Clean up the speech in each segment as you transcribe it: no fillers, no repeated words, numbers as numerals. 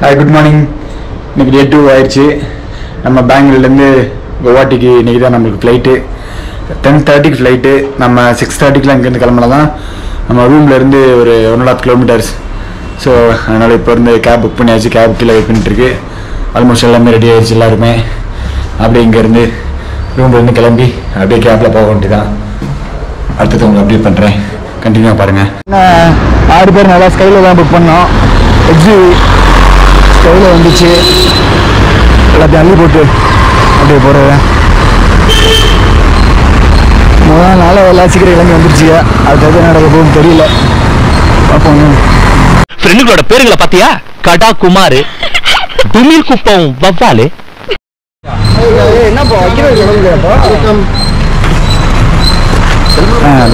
Hi, good morning. இன்னைக்கு டே 2 ஆயிடுச்சு. நம்ம பெங்களூர்லேருந்து குவாஹாட்டிக்கு இன்றைக்கி தான் நம்மளுக்கு ஃப்ளைட்டு 10:30க்கு ஃப்ளைட்டு. நம்ம 6:30க்குலாம் இங்கேருந்து கிளம்பலாம். நம்ம ரூம்லேருந்து ஒரு 1.5 கிலோமீட்டர்ஸ். ஸோ அதனால் இப்போ இருந்து கேப் புக் பண்ணியாச்சு. கேப் கீழே வெயிட் பண்ணிட்டுருக்கு. ஆல்மோஸ்ட் எல்லாமே ரெடி ஆகிடுச்சு எல்லாருமே. அப்படியே இங்கேருந்து ரூம்லேருந்து கிளம்பி அப்படியே கேப்பில் போக வேண்டியதான். அடுத்தது உங்களுக்கு அப்டேட் பண்ணுறேன். கண்டினியூவாக பாருங்கள். 6 பேர் நல்லா ஸ்கையில் தான் புக் பண்ணோம். எக்ஸிவி ஸ்கையில் வந்துச்சு. எல்லாத்தையும் அள்ளி போட்டு அப்படியே போகிறது. முதல் நாள் எல்லாம் சீக்கிரம் கிளம்பி வந்துருச்சுங்க. அடுத்தது என்ன நடக்க போகுதுன்னு தெரியல. பார்ப்போம். ஃப்ரெண்டுகளோட பேருகளை பார்த்தியா? கடா குமார், துமில் குப்பம் வவ்வாலு.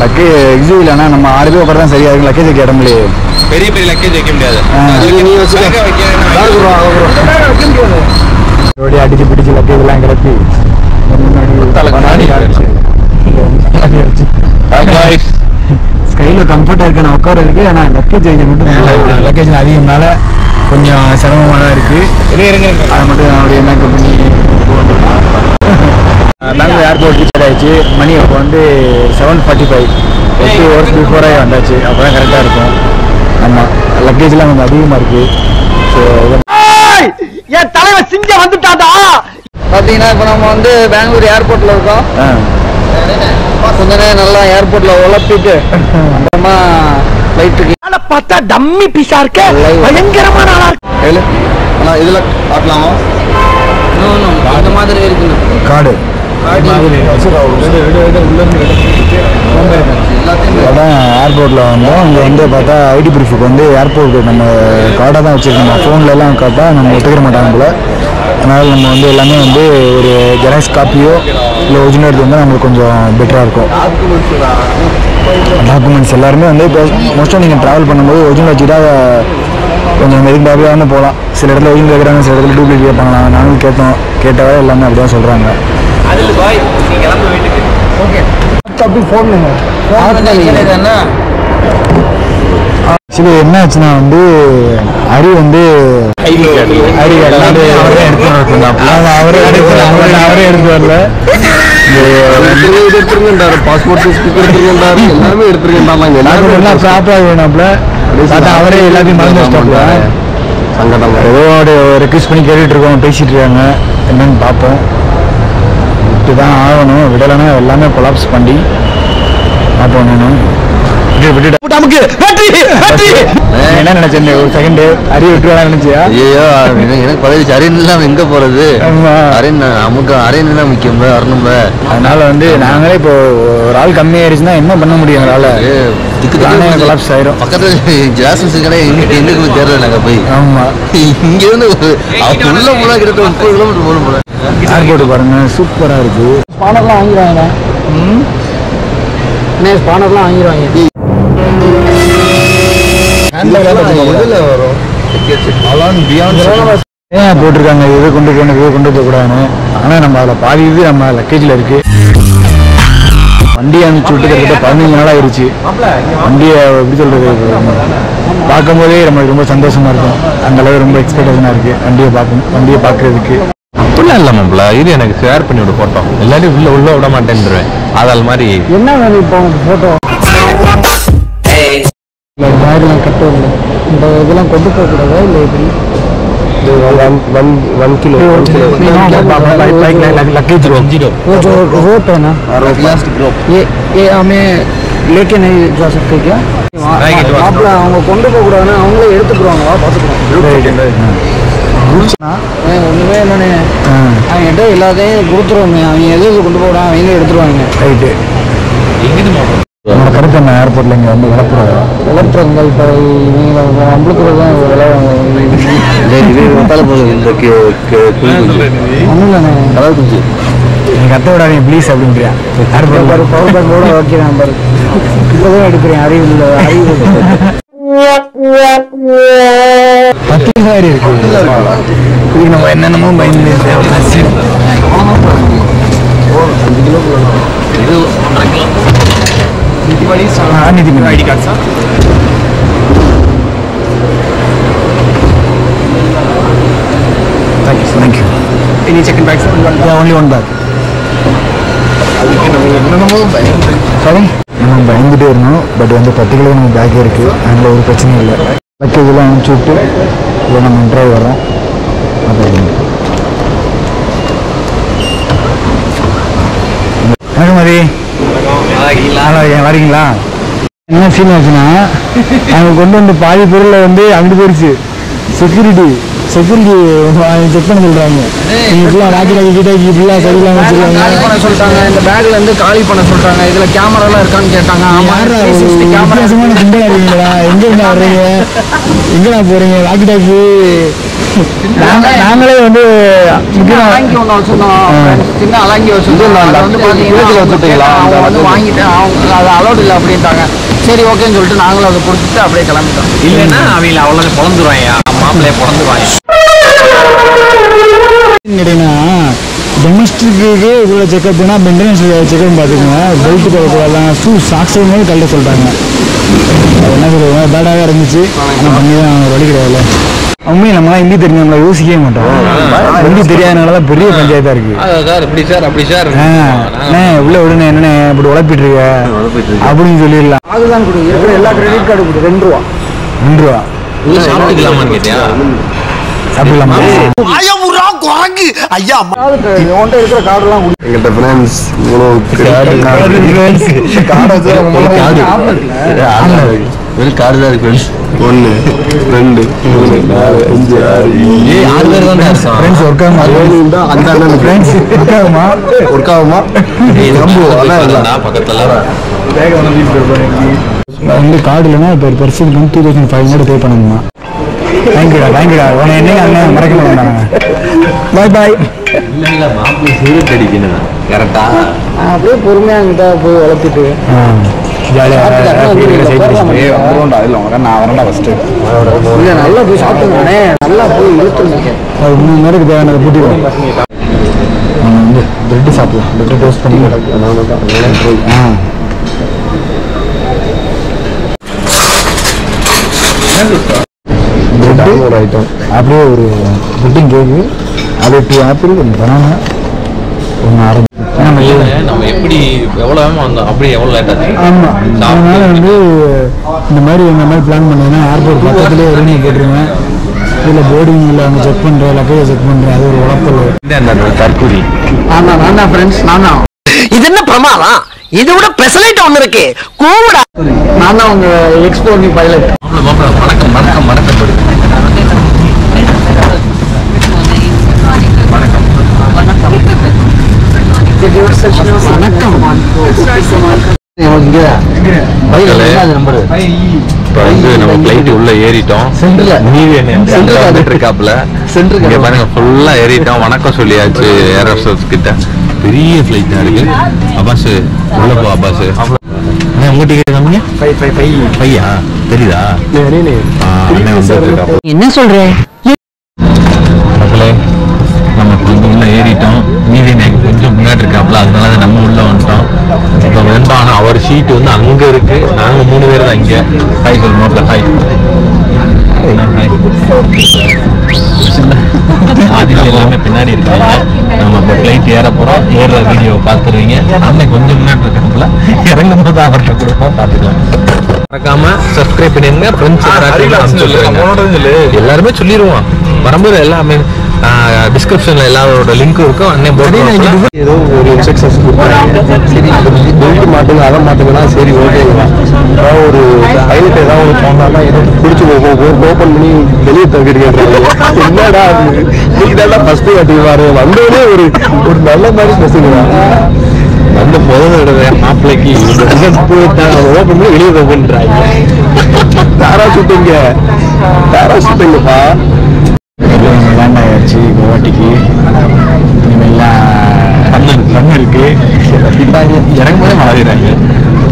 லக்கேஜ் எக்ஸிவில் ஆனால் நம்ம 6 பேர் உட்கார தான் சரியா இருக்கும். லக்கேஜ் வைக்க இடம் இல்லையே. பெரிய பெரிய லக்கேஜ் வைக்க முடியாது. அடிச்சு பிடிச்சி லக்கேஜ் எல்லாம் கிளப்பி ஸ்கைல கம்ஃபர்ட்டா இருக்கு நான் உட்காரதுக்கு. ஆனா லக்கேஜ் வைக்க மட்டும் லக்கேஜ் அதிகம்னால கொஞ்சம் சிரமமாக தான் இருக்கு. அதை மட்டும் அப்படியே மேக்கப் பண்ணி பெங்களூர் ஏர்போர்ட் ரீச் ஆயிடுச்சு. மணி அப்போ வந்து 7:45. 8 hours பிஃபோரே வந்தாச்சு. அப்போ தான் கரெக்டாக இருக்கும். ஆமாம், லக்கேஜ்லாம் கொஞ்சம் அதிகமாக இருக்கு. ஸோ என் தலைவர் சிங்கம் வந்துட்டாதா. பார்த்தீங்கன்னா இப்போ நம்ம வந்து பெங்களூர் ஏர்போர்ட்டில் இருக்கோம். கொஞ்ச நேரம் நல்லா ஏர்போர்ட்டில் உழப்பிட்டு அப்புறமா ஃப்ளைட்டுக்கு பார்த்தா டம்மி பீஸா இருக்க பயங்கரமான ஆளா இருக்கு. ஆனால் இதில் காட்டலாமா? அந்த மாதிரி இருக்குங்க. கார்டு அதான் ஏர்போர்ட்டில் வந்தோம். இங்கே வந்து பார்த்தா ஐடி ப்ரூஃபுக்கு வந்து ஏர்போர்ட்டு நம்ம கார்டாக தான் வச்சுருக்கோம். நம்ம ஃபோன்லலாம் காட்டா நம்ம ஒத்துக்கிற மாட்டாங்க போல். அதனால் நம்ம வந்து எல்லாமே வந்து ஒரு ஜெராக்ஸ் காப்பியோ இல்லை ஒரிஜினல் எடுத்து வந்தால் நம்மளுக்கு கொஞ்சம் பெட்டராக இருக்கும். டாக்குமெண்ட்ஸ் எல்லாருமே வந்து இப்போ மோஸ்ட்டாக நீங்கள் ட்ராவல் பண்ணும்போது ஒரிஜினல் வச்சுட்டா கொஞ்சம் மெதுக்காகவே வந்து போகலாம். சில இடத்துல ஒரிஜினல் கேட்குறாங்க, சில இடத்துல டூப்ளிகேட் கேட்பாங்க. நாங்களும் கேட்டவே எல்லாமே அப்படி தான் சொல்கிறாங்க. அப்படி ஃபோன் ஆக்சுவலி என்ன ஆச்சுன்னா வந்து ஐடி வந்து ஐடி கார்டு வந்து அவரே எடுத்து வரல. பாஸ்போர்ட் எடுத்துருக்கின்றாரு, எல்லாமே எடுத்துருக்கின்றாங்க. எல்லாம் ப்ராப்பராக வேணும்ல. அவரே எல்லாத்தையும் மறந்து வச்சிட்டாப்ல. சங்கடம். ஏதோ ரெக்வஸ்ட் பண்ணி கேட்டுட்டு இருக்கோம், பேசிட்டு இருக்காங்க. என்னன்னு பார்ப்போம். விட்டு தான் ஆகணும். விடலைன்னா எல்லாமே கொலாப்ஸ் பண்ணி பார்ப்போம். என்ன நினைச்சேன் ஒரு செகண்ட் அறிவு விட்டுருவா நினைச்சியா? ஐயோ, எனக்கு பதவி அரியன் இல்லாம எங்க போறது? அரியன் நமக்கு அரியன் தான் முக்கியம், வரணும். அதனால வந்து நாங்களே இப்போ ஒரு ஆள் கம்மியாயிருச்சுன்னா என்ன பண்ண முடியும்? எங்களால கொலாப்ஸ் ஆயிரும். பக்கத்துல ஜாஸ்மின் கடை எங்களுக்கு தேர்தல் நாங்க போய். ஆமா, இங்க இருந்து உள்ள போனா கிட்ட 30 கிலோமீட்டர் போகணும் போல. ஏர்போர்ட் பாருங்க, சூப்பரா இருக்கு. ஸ்பானர்லாம் வாங்கிடுவாங்க. ஸ்பானர்லாம் வாங்கிடுவாங்க. ஏன் போட்டிருக்காங்க இதை கொண்டு போகணும், இதை கொண்டு போகக்கூடாதுன்னு. ஆனால் நம்ம அதில் பாதி இது நம்ம லக்கேஜில் இருக்கு. வண்டியை அனுப்பிச்சு விட்டு கிட்டத்தட்ட 15 நாள் ஆயிடுச்சு. வண்டியை எப்படி சொல்றது, பார்க்கும்போதே நம்மளுக்கு ரொம்ப சந்தோஷமா இருக்கும். அந்த அளவு ரொம்ப எக்ஸ்பெக்டேஷனாக இருக்கு வண்டியை பார்க்கறதுக்கு. அப்படிலாம் இல்லை மாப்பிள்ள, இது எனக்கு ஷேர் பண்ணி விட போட்டோ. எல்லாத்தையும் உள்ள விட மாட்டேன்ருவேன். அதால் மாதிரி என்ன வேணும் இப்போ உனக்கு ஃபோட்டோ பேக்லாம் கட்ட இல்லை. இந்த இதெல்லாம் கொண்டு போகக்கூடாதா இல்லை எப்படி? 1 किलो लगेज वो जो रोप है ना, ये हमें लेके नहीं जा सकते क्या? மாப்பிள்ள அவங்க கொண்டு போக கூடாதுன்னா அவங்களே எடுத்துக்குறாங்க. பார்த்துக்கிறோம். ஒன்றுமே என்னன்னு அவங்ககிட்ட எல்லாத்தையும் கொடுத்துருவாங்க. அவங்க எது கொண்டு போகிறான் அவங்க எடுத்துருவாங்க. ரைட்டு. என்னோட கருத்து என்ன, ஏர்போர்ட்டில் இங்கே வந்து வளர்ப்புறாங்க இப்போ நீங்கள் நம்மளுக்கு தான் விலை ஒன்றும் இல்லைண்ணே. நீங்கள் கற்ற விடாதீங்க ப்ளீஸ் அப்படின்றியா? ஏர்போர்ட் பவர் பேங்க் கூட ஓகே நான் பாரு இப்போதான் எடுக்கிறேன். அறிவு 10 சாரி இருக்கு. இதுக்கு நம்ம என்னென்னமோ பயந்து ID card sir. Thank you. Any second bags? only one bag. Sorry நம்ம பயந்துட்டே இருந்தோம். பட் வந்து 10 கிலோ நம்ம பேக்கே இருக்குது. அதில் ஒரு பிரச்சனையும் இல்லை. லக்கேஜெல்லாம் அனுப்பிச்சி விட்டு இல்லை நம்ம இன்ட்ராய் வரோம். வணக்கம் மதி. வரீங்களா? என்ன சீன் ஆச்சுன்னா அவங்க கொண்டு வந்து பாதி பொருளை வந்து அங்கிட்டு போயிடுச்சு. செக்யூரிட்டி செக் பண்ண சொல்றாங்க. நீங்க ஃபுல்லா ராக்கி கிட்டாக்கி ஃபுல்லா சரியில்லாம வச்சிருக்காங்க. காலி பண்ண சொல்லிட்டாங்க. இந்த பேக்ல இருந்து காலி பண்ண சொல்லிட்டாங்க. இதுல கேமராலாம் இருக்கான்னு கேட்டாங்க. வித்தியாசமான குண்டா இருக்கீங்களா? எங்க வர்றீங்க? எங்கடா போறீங்க? ராக்கி டாக்கி நாங்களே வந்து அலாங்கி ஒன்று வச்சிருந்தோம். சின்ன அலாங்கி வச்சிருந்தோம். அதை வந்து பார்த்தீங்கன்னா அவங்க வந்து வாங்கிட்டு அவங்க அது அலோடு இல்லை அப்படின்ட்டாங்க. சரி ஓகேன்னு சொல்லிட்டு நாங்களும் அதை கொடுத்துட்டு அப்படியே கிளம்பிட்டோம். இல்லைன்னா அவங்க அவ்வளோ பிறந்துருவாங்க. மாப்பிள்ளைய பிறந்துருவாங்க. கேட்டீங்கன்னா டொமஸ்டிக்கு இவ்வளோ செக்அப் பண்ணால் இன்டர்நேஷனல் செக்அப் பார்த்துக்கோங்க. பெல்ட் போடக்கூடாதான், ஷூ சாக்ஸ் மாதிரி கழட்ட சொல்லிட்டாங்க. அது என்ன சொல்லுவாங்க, பேடாக இருந்துச்சு. ஆனால் பண்ணி தான் வழி கிடையாது. உண்மையை நம்மளாம் ஹிந்தி தெரிஞ்சு நம்மளை யோசிக்கவே மாட்டோம். ஹிந்தி தெரியாதனால தான் பெரிய பஞ்சாயத்தாக இருக்குது. சார் இப்படி சார் அப்படி சார் உள்ள விடுனே என்னண்ணே இப்படி உழப்பிட்டு இருக்க அப்படின்னு சொல்லிடலாம். அதுதான் கொடுங்க. இருக்கிற எல்லா கிரெடிட் கார்டு கொடு. 2 ரூபா. 2 ரூபா சாப்பிட்டுக்கலாமான்னு கேட்டியா? சாப்பிடலாமா? உன்கிட்ட இருக்கிற கார்டெல்லாம் எங்கள்கிட்ட ஃப்ரெண்ட்ஸ் வெறும் கார்டு தான் இருக்கு. 1 2 3 4 5 6 6 பேர் தான் ஃப்ரெண்ட்ஸ் ஒர்க் ஆகுமா? அந்த அண்ணன் ஃப்ரெண்ட்ஸ் ஒர்க் ஆகுமா? ஒர்க் ஆகுமா? பக்கத்துல வந்து கார்டு இல்லைன்னா இப்போ பெர்சனுக்கு வந்து 2500 பே பண்ணணுமா? தேங்க்யூடா உன்னை என்னங்க அண்ணன் மறக்க மாட்டாங்க. பாய் பாய். இல்லை மாப்பிள்ளை சீரட் அடிக்கணும் கரெக்டா? அப்படியே பொறுமையாக அங்கிட்ட போய் வளர்த்துட்டு ஜாலியாக நான் வரேன்டா ஃபஸ்ட்டு. இல்லை நல்லா போய் சாப்பிட்டுனானே. நல்லா போய் இழுத்துருக்கேன். 3 நேரத்துக்கு தேவையானதை கூட்டிடுவோம். நம்ம வந்து பிரெட்டு சாப்பிடலாம். பிரெட்டு டோஸ்ட் பண்ணி பிரெட்டு ஒரு ஐட்டம் அப்படியே ஒரு புட்டிங் கேக்கு, அப்படியே 2 ஆப்பிள், 1 பனானா, 1 ஆரஞ்சு. நம்ம எப்படி எவ்வளோ வேகமாக வந்தோம் அப்படி எவ்வளோ லேட்டாக. ஆமாம், அதனால வந்து இந்த மாதிரி பிளான் பண்ணீங்கன்னா ஏர்போர்ட் பக்கத்துலேயே வரும்னு கேட்டுருங்க. இதில் போர்டிங் இல்லை, அவங்க செக் பண்ணுறேன், லக்கேஜ் செக் பண்ணுறேன், அது ஒரு உழப்பல். தற்கூரி நான் தான் ஃப்ரெண்ட்ஸ். இது என்ன பிரமாதம்? இதை விட பெசலைட் ஒண்ணு இருக்கு. கூடா நான் தான் உங்க எக்ஸ்போர்ட் பைலட். வணக்கம் வணக்கம் வணக்கம் நம்ம பிளைட் உள்ள ஏறிட்டோம். இருக்காப்ல பாருங்க ஃபுல்லா ஏறிட்டோம். வணக்கம் சொல்லியாச்சு ஏர் ஹோஸ்டஸ் கிட்ட. பெரிய பிளைட்டா இருக்கு. அப்பாஸ் உள்ள போ. அப்பாஸ் உங்க டிக்கெட் காமிங்க. 5 தெரியுதா? என்ன சொல்றேன்? நம்ம கொஞ்சம் உள்ள ஏறிட்டோம். மீதி எனக்கு கொஞ்சம் முன்னாடி இருக்காப்ல, அதனால நம்ம உள்ள வந்துட்டோம். இப்போ வெண்பான அவர் சீட்டு வந்து அங்க இருக்கு. நாங்க 3 பேர் தான் இங்க. ஹாய் சொல் நோட்ல ஹாய். ஆதில எல்லாமே பின்னாடி இருக்காங்க. நம்ம இப்போ ஃப்ளைட் ஏற போறோம். ஏறுற வீடியோ பார்த்துருவீங்க. அண்ணன் கொஞ்சம் முன்னாடி இருக்காப்புல, இறங்கும் போது அவர்கிட்ட கொடுப்போம், பார்த்துக்கலாம். மறக்காம சப்ஸ்கிரைப் பண்ணிருங்க. எல்லாருமே சொல்லிடுவோம் வரும்போது. எல்லாமே டிஸ்கிரிப்ஷன்ல எல்லாரோட லிங்க் இருக்கும். அண்ணன் ஏதோ ஒரு இன்ஸ்ட்ரக்ஷன்ஸ் கொடுத்தாங்க. சரி பெல்ட் மாட்டுங்க, அதை மாட்டுங்கன்னா சரி ஓகேங்களா. ஏதாவது ஒரு பைலட் ஏதாவது ஒரு சொன்னாலும் ஏதோ பிடிச்சி ஓப்பன் பண்ணி வெளியே தவிர்க்கிறாங்க. என்னடா இதெல்லாம் ஃபர்ஸ்ட் கட்டிவாரு வந்தோடனே ஒரு நல்ல மாதிரி பேசுகிறாங்க. வந்து முதல்ல மாப்பிள்ளைக்கு ஓப்பன் பண்ணி வெளியே தவிர்க்கிறாங்க. பேராஷூட்டிங்கப்பா. லேண்ட் ஆகிடுச்சு கோவாட்டிக்கு. இனிமேல்லாம் பண்ணு இருக்கு. இறங்கும் போதே மாறிடுறாங்க.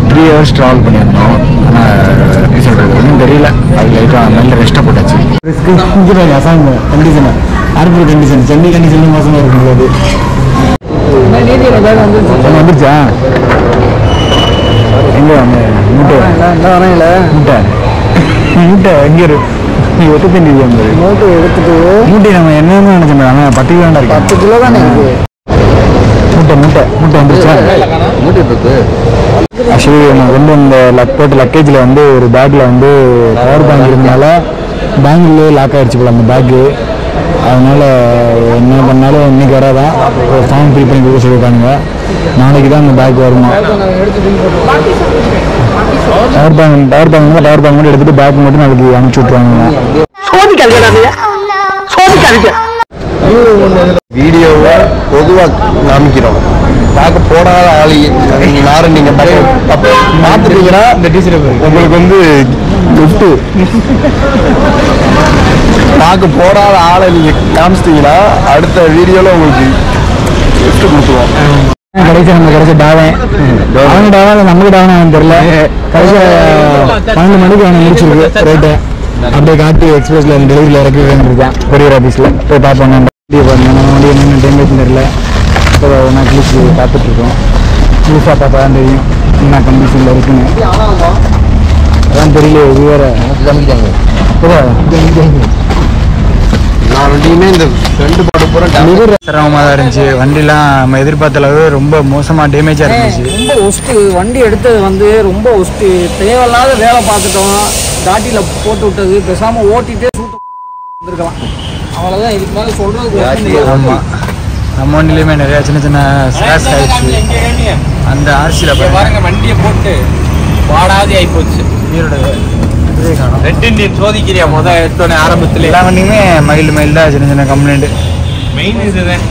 3 hours ட்ராவல் பண்ணியிருந்தோம். ஆனால் எப்படி சொல்கிறது ஒன்றும் தெரியல. அது லைட்டாக நல்ல ரெஸ்ட்டாக போட்டாச்சு. இங்கே அசாங்க condition, airport condition, Chennai condition மோசமாக இருக்கும்போது வந்துருச்சா? எங்கே வாங்க மூட்டை வரேன் இல்லை மூட்டை மூட்டை எங்கே இருக்கு? எட்டு மூட்டை எடுத்துட்டு மூட்டை நம்ம என்னன்னு நினைச்சோம். ஆனால் 10 கிலோ தான் இருக்கு. 10 கிலோ தானே இருக்கு. மூட்டை வந்துருச்சா? மூட்டை இருக்கு. ஆக்சுவலி நான் வந்து இந்த போட்டு லக்கேஜில் வந்து ஒரு பேக்கில் வந்து பவர் பேங்க் இருந்தனால பேங்க்லேயே லாக் ஆகிடுச்சு போல அந்த பேக்கு. அதனால் என்ன பண்ணாலும் இன்றைக்கி வராதான் ஒரு ஃபார்ம் ஃபில் பண்ணி கொடுக்க சொல்லியிருக்காங்க. நாளைக்கு தான் அந்த பேக் வருமா. பவர் பேங்க் மட்டும் எடுத்துகிட்டு பேக் மட்டும் நாளைக்கு அனுப்பிச்சி விட்ருவாங்க. வீடியோவை பொதுவாக காமிக்கிறோம். பார்க்க போடாத ஆளு யாரும் நீங்கள் பார்த்துட்டீங்கன்னா இந்த டீச்சர் உங்களுக்கு வந்து கிஃப்ட்டு பார்க்க போடாத ஆளை நீங்கள் காமிச்சிட்டிங்கன்னா அடுத்த வீடியோவில் உங்களுக்கு கிஃப்ட்டு கொடுத்துருவோம். கிடைச்ச டாவன் அவங்க டாவன் நமக்கு டாவன் தெரியல. கடைசி 12 மணிக்கு அவனை முடிச்சிருக்கு ரேட்டு. அப்படியே காட்டி எக்ஸ்பிரஸ்ல டெலிவரியில் இறக்கி இருக்கேன் கொரியர் ஆஃபீஸில் போய் பார்ப்போம். வண்டி என்னென்ன டேமேஜ் தெரியல. இப்போ நான் கிளிச்சு பார்த்துட்ருக்கோம். கிளிஸாக பார்த்தா தான் தெரியும் என்ன கண்டிஷனில் இருக்குன்னு. அதான் தெரியல. இது வேறு காமிக்கிறாங்க. நான் வண்டியுமே இந்த ரெண்டு பாட்டு பூரா சிரமமாக தான் இருந்துச்சு. வண்டிலாம் நம்ம எதிர்பார்த்த அளவு ரொம்ப மோசமாக டேமேஜாக இருந்துச்சு. ரொம்ப ஒஸ்ட்டு. வண்டி எடுத்தது வந்து ரொம்ப ஒஸ்ட்டு. தேவையில்லாத வேலை பார்த்துட்டோம். காட்டியில் போட்டு விட்டது. பேசாமல் ஓட்டிகிட்டே சூட்டு வந்துருக்கலாம். அவ்வளோதான். இதுக்கு மேலே சொல்கிறது. ஆமாம், நம்ம வண்டிலையுமே நிறையா சின்ன சின்ன ஸ்க்ராட்ச் ஆகிடுச்சு. அந்த ஆர்சியில் பாருங்க வண்டியை போட்டு வாடாதி ஆகிப்போச்சு. நீரோட ரெட் இண்டியன் சோதிக்கிறியா முதல் எடுத்தோடனே ஆரம்பத்தில் எல்லா வண்டியுமே மைல் தான் சின்ன சின்ன கம்ப்ளைண்ட். மெயின் இதுதான்.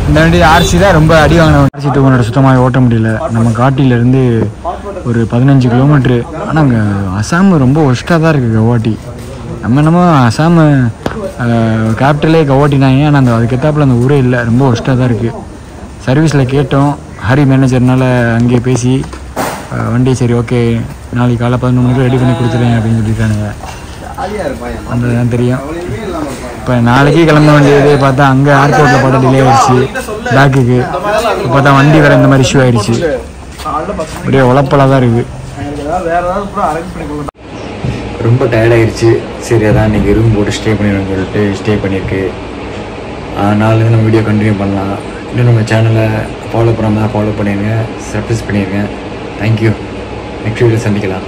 இந்த வண்டி ஆர்சி தான் ரொம்ப அடி வாங்கின. ஆர்சி 200 சுத்தமாக ஓட்ட முடியல. நம்ம காட்டிலேருந்து ஒரு 15 கிலோமீட்ரு. ஆனால் அங்கே அசாம் ரொம்ப ஒஸ்ட்டாக தான் இருக்குது கவாட்டி. நம்ம என்னமோ அசாம் கேபிட்டலே கவாட்டினாங்க. ஆனால் அந்த அதுக்கேற்றாப்புல அந்த ஊரே இல்லை. ரொம்ப ஒஸ்ட்டாக தான் இருக்குது. சர்வீஸில் கேட்டோம். ஹரி மேனேஜர்னால அங்கேயே பேசி வண்டி சரி ஓகே நாளைக்கு காலை 11 மணிக்கு ரெடி பண்ணி கொடுத்துருங்க அப்படின்னு சொல்லியிருக்கானுங்க. அந்த தான் தெரியும். இப்போ நாளைக்கே கிளம்ப வேண்டியது பார்த்தா அங்கே ஏர்போர்ட்டில் பார்த்தா டிலே ஆகிடுச்சு பேக்குக்கு. இப்போ பார்த்தா வண்டி வேறு இந்த மாதிரி இஷ்யூ ஆகிடுச்சு. ஒரே உழப்பலாக தான் இருக்குது. ரொம்ப டயர்டாகிடுச்சு. சரி அதான் இன்றைக்கி ரூம் போட்டு ஸ்டே பண்ணிடுவோம்னு சொல்லிட்டு ஸ்டே பண்ணியிருக்கு. நாளைக்கு நம்ம வீடியோ கண்டினியூ பண்ணலாம். இன்னும் நம்ம சேனலை ஃபாலோ பண்ணாமல் ஃபாலோ பண்ணிடுங்க, சப்ஸ்கிரைப் பண்ணிடுங்க. தேங்க்யூ. நெக்ஸ்ட் வீடியோ சந்திக்கலாம்.